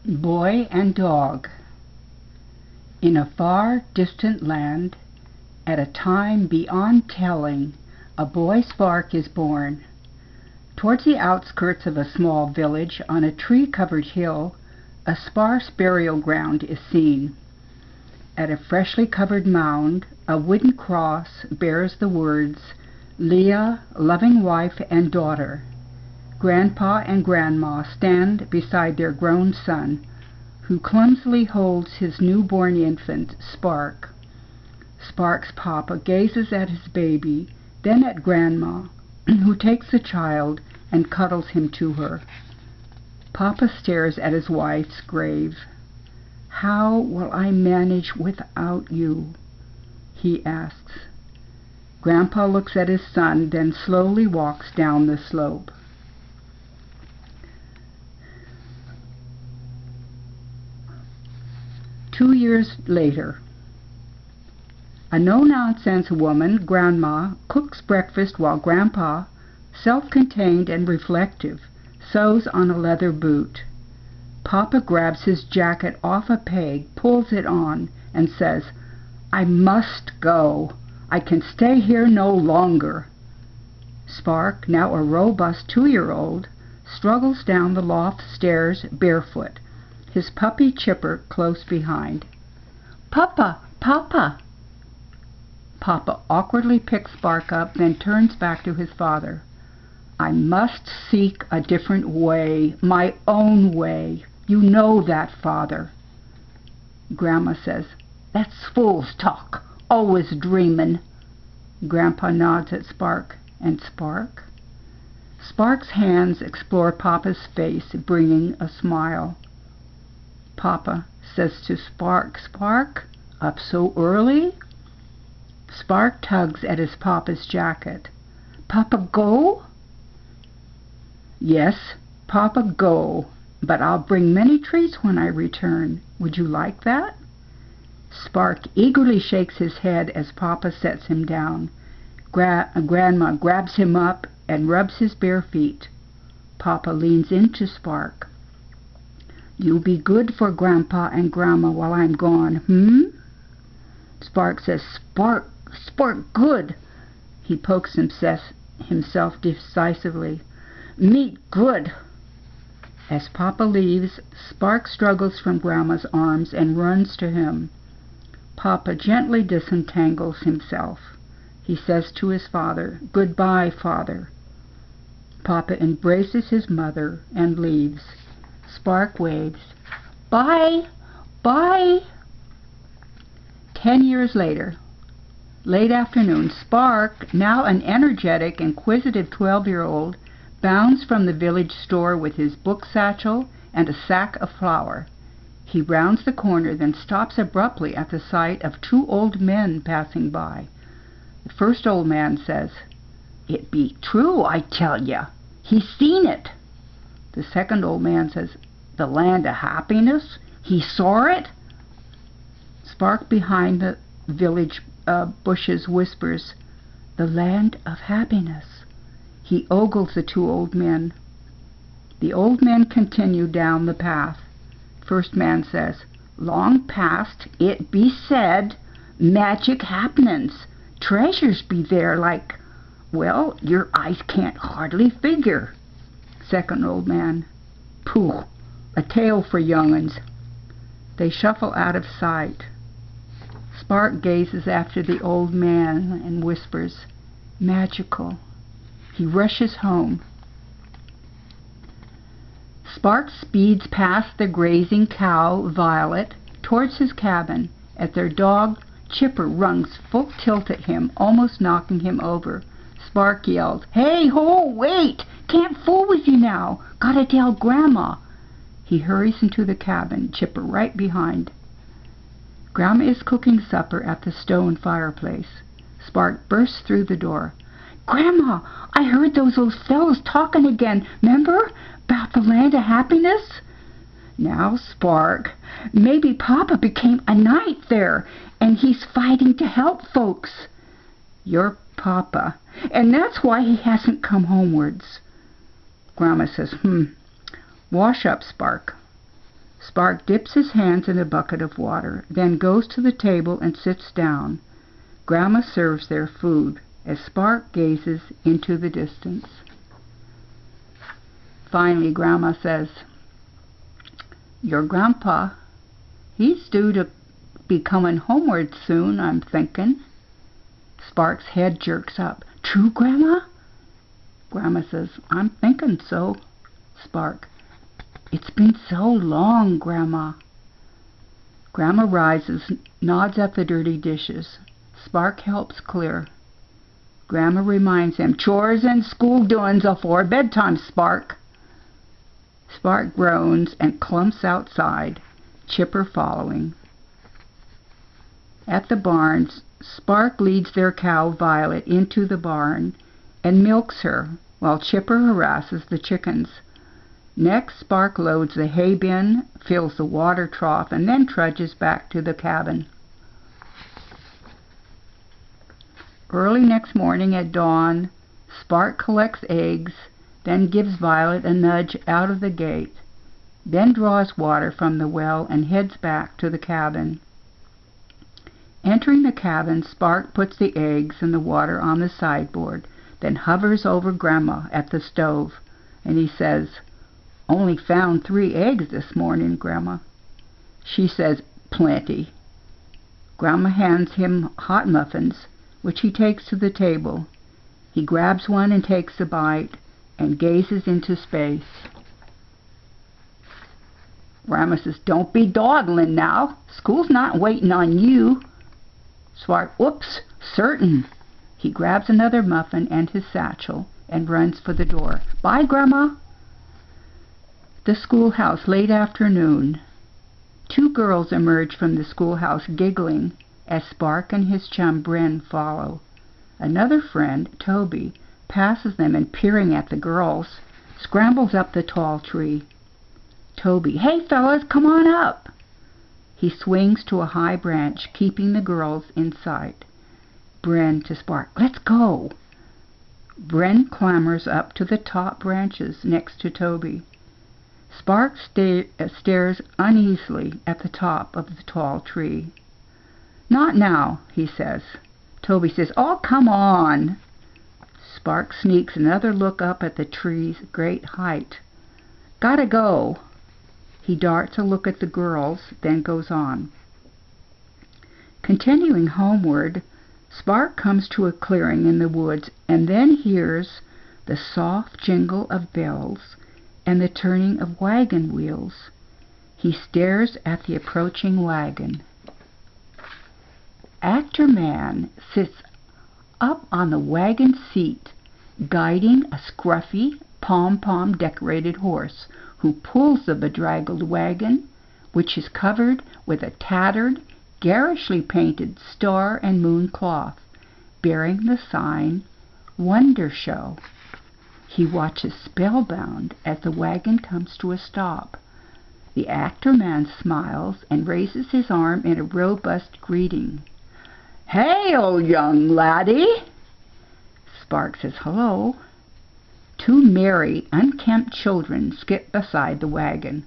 Boy and Dog. In a far distant land, at a time beyond telling, a boy Spark is born. Towards the outskirts of a small village on a tree-covered hill, a sparse burial ground is seen. At a freshly covered mound, a wooden cross bears the words, "Leah, loving wife and daughter." Grandpa and Grandma stand beside their grown son, who clumsily holds his newborn infant, Spark. Spark's papa gazes at his baby, then at Grandma, who takes the child and cuddles him to her. Papa stares at his wife's grave. "How will I manage without you?" he asks. Grandpa looks at his son, then slowly walks down the slope. Two years later. A no-nonsense woman, Grandma, cooks breakfast while Grandpa, self-contained and reflective, sews on a leather boot. Papa grabs his jacket off a peg, pulls it on, and says, "I must go. I can stay here no longer." Spark, now a robust 2-year-old, struggles down the loft stairs barefoot, his puppy Chipper close behind. "Papa! Papa!" Papa awkwardly picks Spark up, then turns back to his father. "I must seek a different way, my own way. You know that, Father." Grandma says, "That's fool's talk, always dreamin'." Grandpa nods at Spark. "And Spark?" Spark's hands explore Papa's face, bringing a smile. Papa says to Spark, "Spark, up so early?" Spark tugs at his papa's jacket. "Papa go?" "Yes, Papa go, but I'll bring many treats when I return. Would you like that?" Spark eagerly shakes his head as Papa sets him down. Grandma grabs him up and rubs his bare feet. Papa leans into Spark. "You be good for Grandpa and Grandma while I'm gone, Spark says, Spark good." He pokes himself decisively. "Meat good." As Papa leaves, Spark struggles from Grandma's arms and runs to him. Papa gently disentangles himself. He says to his father, "Goodbye, Father." Papa embraces his mother and leaves. Spark waves. "Bye! Bye!" 10 years later. Late afternoon, Spark, now an energetic, inquisitive 12-year-old, bounds from the village store with his book satchel and a sack of flour. He rounds the corner, then stops abruptly at the sight of 2 old men passing by. The first old man says, "It be true, I tell ya. He seen it." The second old man says, "The land of happiness? He saw it?" Spark behind the village bushes whispers, "The land of happiness." He ogles the 2 old men. The old men continue down the path. First man says, "Long past, it be said, magic happenin's. Treasures be there like, well, your eyes can't hardly figure." Second old man, "Pooh, a tale for young'uns." They shuffle out of sight. Spark gazes after the old man and whispers, "Magical." He rushes home. Spark speeds past the grazing cow, Violet, towards his cabin. As their dog, Chipper, runs full tilt at him, almost knocking him over. Spark yells, "Hey ho, wait! Can't fool with you now. Gotta tell Grandma." He hurries into the cabin, Chipper right behind. Grandma is cooking supper at the stone fireplace. Spark bursts through the door. "Grandma, I heard those old fellows talking again, 'member? 'Bout the land of happiness?" "Now, Spark, maybe Papa became a knight there, and he's fighting to help folks." "Your Papa, and that's why he hasn't come homewards." Grandma says, Wash up, Spark." Spark dips his hands in a bucket of water, then goes to the table and sits down. Grandma serves their food as Spark gazes into the distance. Finally, Grandma says, "Your grandpa, he's due to be coming homeward soon, I'm thinking." Spark's head jerks up. "True, Grandma?" Grandma says, "I'm thinking so." Spark, "It's been so long, Grandma." Grandma rises, nods at the dirty dishes. Spark helps clear. Grandma reminds him, "Chores and school doings afore bedtime, Spark." Spark groans and clumps outside, Chipper following. At the barns, Spark leads their cow Violet into the barn and milks her, while Chipper harasses the chickens. Next, Spark loads the hay bin, fills the water trough, and then trudges back to the cabin. Early next morning at dawn, Spark collects eggs, then gives Violet a nudge out of the gate, then draws water from the well and heads back to the cabin. Entering the cabin, Spark puts the eggs and the water on the sideboard, then hovers over Grandma at the stove, and he says, "Only found 3 eggs this morning, Grandma." She says, "Plenty." Grandma hands him hot muffins, which he takes to the table. He grabs one and takes a bite, and gazes into space. Grandma says, "Don't be dawdling now. School's not waiting on you." Spark, "Whoops, certain." He grabs another muffin and his satchel and runs for the door. "Bye, Grandma." The schoolhouse, late afternoon. 2 girls emerge from the schoolhouse giggling as Spark and his chum Bren follow. Another friend, Toby, passes them and, peering at the girls, scrambles up the tall tree. Toby, "Hey fellas, come on up." He swings to a high branch, keeping the girls in sight. Bren to Spark, "Let's go." Bren clambers up to the top branches next to Toby. Spark stares uneasily at the top of the tall tree. "Not now," he says. Toby says, "Oh, come on." Spark sneaks another look up at the tree's great height. "Gotta go." He darts a look at the girls, then goes on. Continuing homeward, Spark comes to a clearing in the woods and then hears the soft jingle of bells and the turning of wagon wheels. He stares at the approaching wagon. Actor Man sits up on the wagon seat, guiding a scruffy, pom-pom decorated horse, who pulls the bedraggled wagon, which is covered with a tattered, garishly painted star and moon cloth, bearing the sign, "Wonder Show." He watches spellbound as the wagon comes to a stop. The actor man smiles and raises his arm in a robust greeting. "Hail, young laddie!" Spark says hello. 2 merry, unkempt children skip beside the wagon.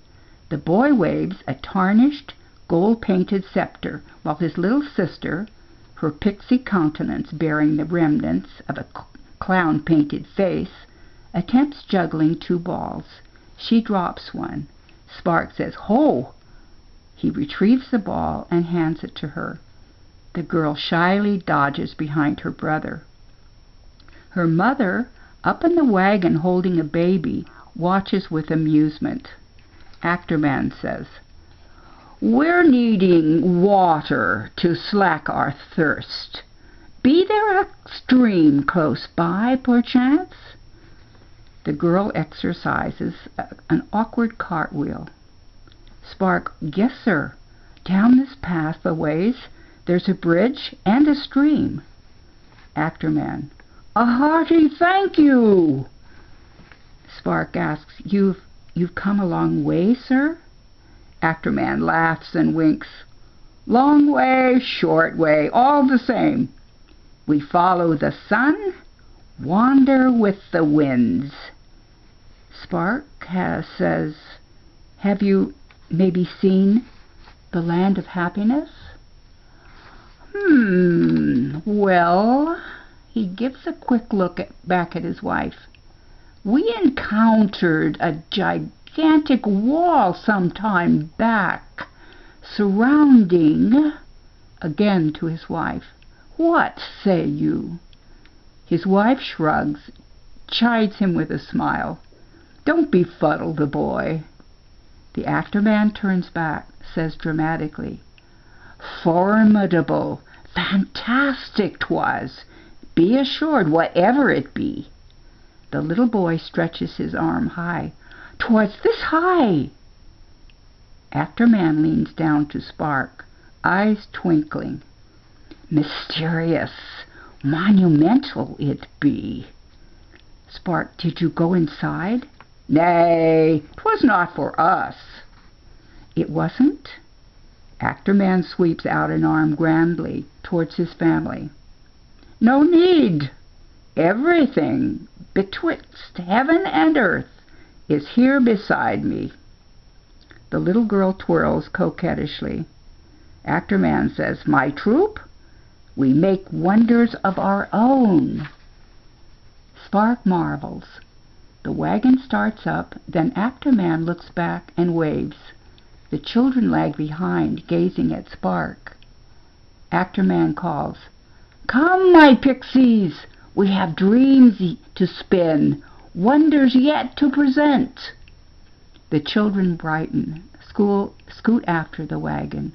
The boy waves a tarnished, gold-painted scepter, while his little sister, her pixie countenance bearing the remnants of a clown-painted face, attempts juggling 2 balls. She drops one. Spark says, "Ho!" He retrieves the ball and hands it to her. The girl shyly dodges behind her brother. Her mother, up in the wagon holding a baby, watches with amusement. Actor Man says, "We're needing water to slack our thirst. Be there a stream close by, perchance?" The girl exercises an awkward cartwheel. Spark, "Yes, sir. Down this path a ways, there's a bridge and a stream." Actor Man, "A hearty thank you." Spark asks, You've come a long way, sir?" Actor Man laughs and winks. "Long way, short way, all the same. We follow the sun, wander with the winds." Spark says, Have you maybe seen the land of happiness? Well, he gives a quick look back at his wife. We encountered a gigantic wall some time back, surrounding, again to his wife. What say you? His wife shrugs, chides him with a smile. Don't befuddle the boy. The actor man turns back, says dramatically, Formidable, fantastic 'twas, be assured, whatever it be. The little boy stretches his arm high. 'Twas this high. Actor man leans down to Spark, eyes twinkling. Mysterious, monumental it be. Spark, did you go inside? Nay, 'twas not for us. It wasn't? Actor man sweeps out an arm grandly towards his family. No need. Everything betwixt heaven and earth is here beside me. The little girl twirls coquettishly. Actor man says, My troop, we make wonders of our own. Spark marvels. The wagon starts up, then actor man looks back and waves. The children lag behind, gazing at Spark. Actor man calls, Come, my pixies, we have dreams to spin, wonders yet to present. The children brighten, scoot after the wagon.